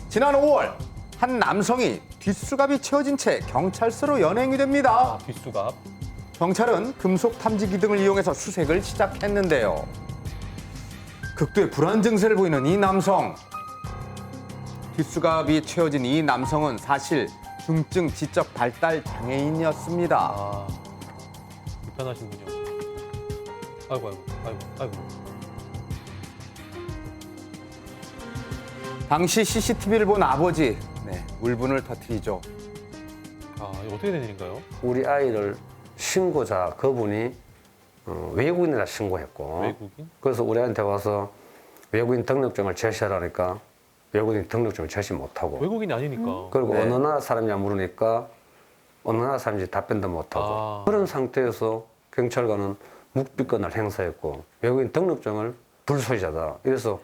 지난 5월 한 남성이 뒷수갑이 채워진 채 경찰서로 연행이 됩니다. 뒷수갑. 경찰은 금속 탐지기 등을 이용해서 수색을 시작했는데요. 극도의 불안 증세를 보이는 이 남성. 뒷수갑이 채워진 이 남성은 사실 중증 지적 발달 장애인이었습니다. 아, 불편하신군요. 아이고. 당시 CCTV를 본 아버지, 울분을 터뜨리죠. 아, 이거 어떻게 된 일인가요? 우리 아이를 신고자 그분이 외국인이라 신고했고 외국인? 그래서 우리한테 와서 외국인 등록증을 제시하라니까 외국인 등록증을 제시 못하고 외국인이 아니니까. 그리고 네. 어느 나라 사람이냐 물으니까 어느 나라 사람인지 답변도 못하고 아. 그런 상태에서 경찰관은 묵비권을 행사했고 외국인 등록증을 불소유자다. 이래서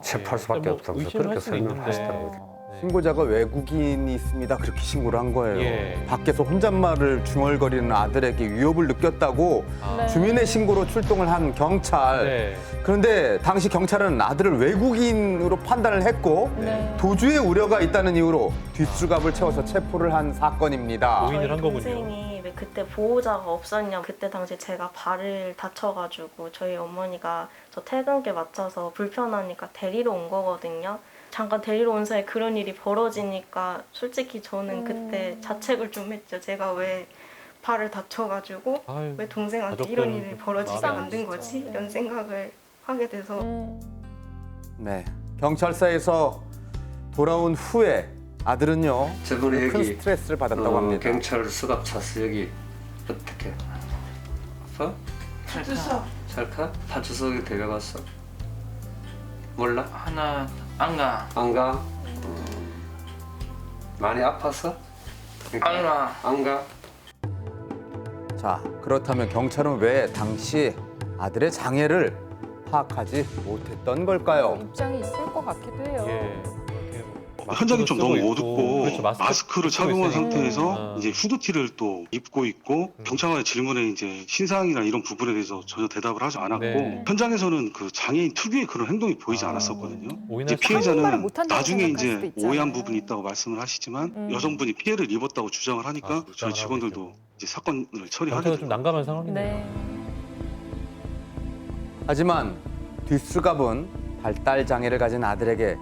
체포할 수밖에 뭐 없다면서 의심을 그렇게 할 수는 설명을 있는데. 하시더라고요. 네. 신고자가 외국인이 있습니다. 그렇게 신고를 한 거예요. 예. 밖에서 혼잣말을 중얼거리는 아들에게 위협을 느꼈다고 아. 주민의 신고로 출동을 한 경찰. 네. 그런데 당시 경찰은 아들을 외국인으로 판단을 했고 도주의 우려가 있다는 이유로 뒷수갑을 채워서 체포를 한 사건입니다. 오인을 한 거군요. 동생이 왜 그때 보호자가 없었냐. 그때 당시 제가 발을 다쳐가지고 저희 어머니가 저 퇴근길 맞춰서 불편하니까 데리러 온 거거든요. 잠깐 데리러 온 사이에 그런 일이 벌어지니까 솔직히 저는 그때 자책을 좀 했죠. 제가 왜 발을 다쳐가지고 아유, 왜 동생한테 가족들 이런 일이 벌어지게 마음이 만든 거지? 이런 생각을 하게 돼서 네, 경찰서에서 돌아온 후에 아들은요 저번에 큰 여기 스트레스를 받았다고 합니다. 경찰 수갑 찼어 여기 어떻게 아파? 찰카? 파주석에 데려갔어? 몰라? 하나 안 가. 안 가? 많이 아팠어? 안 가. 안 가? 자, 그렇다면 경찰은 왜 당시 아들의 장애를 파악하지 못했던 걸까요? 입장이 있을 것 같기도 해요. 예. 현장이 좀 너무 어둡고 그렇죠, 마스크를 쓰고 착용한 있으니까. 상태에서 이제 후드티를 또 입고 있고 경찰관의 질문에 이제 신상이나 이런 부분에 대해서 전혀 대답을 하지 않았고 네. 현장에서는 그 장애인 특유의 그런 행동이 보이지 않았었거든요. 오인할 이제 수도 한국말을 피해자는 못한다고 나중에 생각할 이제 수도 있잖아요. 오해한 부분이 있다고 말씀을 하시지만 여성분이 피해를 입었다고 주장을 하니까 주장을 저희 하고 직원들도 있겠네요. 이제 사건을 처리하게 경찰은 좀 되더라고요. 난감한 상황이네요. 네. 하지만 뒷수갑은 발달 장애를 가진 아들에게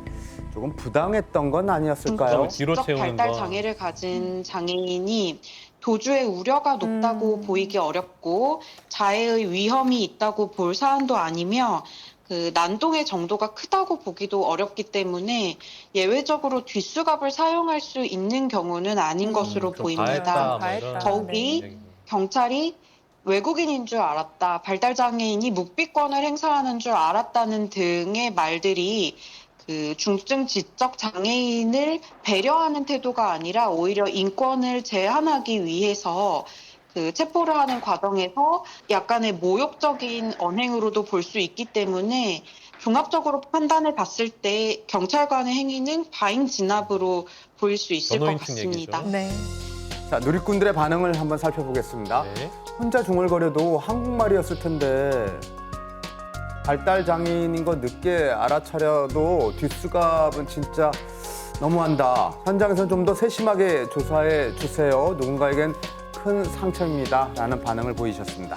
조금 부당했던 건 아니었을까요? 뒤로 지적 채우는 발달 거. 장애를 가진 장애인이 도주의 우려가 높다고 보이기 어렵고 자해의 위험이 있다고 볼 사안도 아니며 그 난동의 정도가 크다고 보기도 어렵기 때문에 예외적으로 뒷수갑을 사용할 수 있는 경우는 아닌 것으로 좀 보입니다. 뭐 이런 더욱이 얘기죠. 경찰이 외국인인 줄 알았다, 발달장애인이 묵비권을 행사하는 줄 알았다는 등의 말들이 그 중증 지적 장애인을 배려하는 태도가 아니라 오히려 인권을 제한하기 위해서 그 체포를 하는 과정에서 약간의 모욕적인 언행으로도 볼 수 있기 때문에 종합적으로 판단해 봤을 때 경찰관의 행위는 과잉 진압으로 보일 수 있을 것 변호인 측 같습니다. 얘기죠. 네. 자, 누리꾼들의 반응을 한번 살펴보겠습니다. 네. 혼자 중얼거려도 한국말이었을 텐데 발달 장애인인 거 늦게 알아차려도 뒷수갑은 진짜 너무한다. 현장에서는 좀 더 세심하게 조사해 주세요. 누군가에겐 큰 상처입니다. 라는 반응을 보이셨습니다.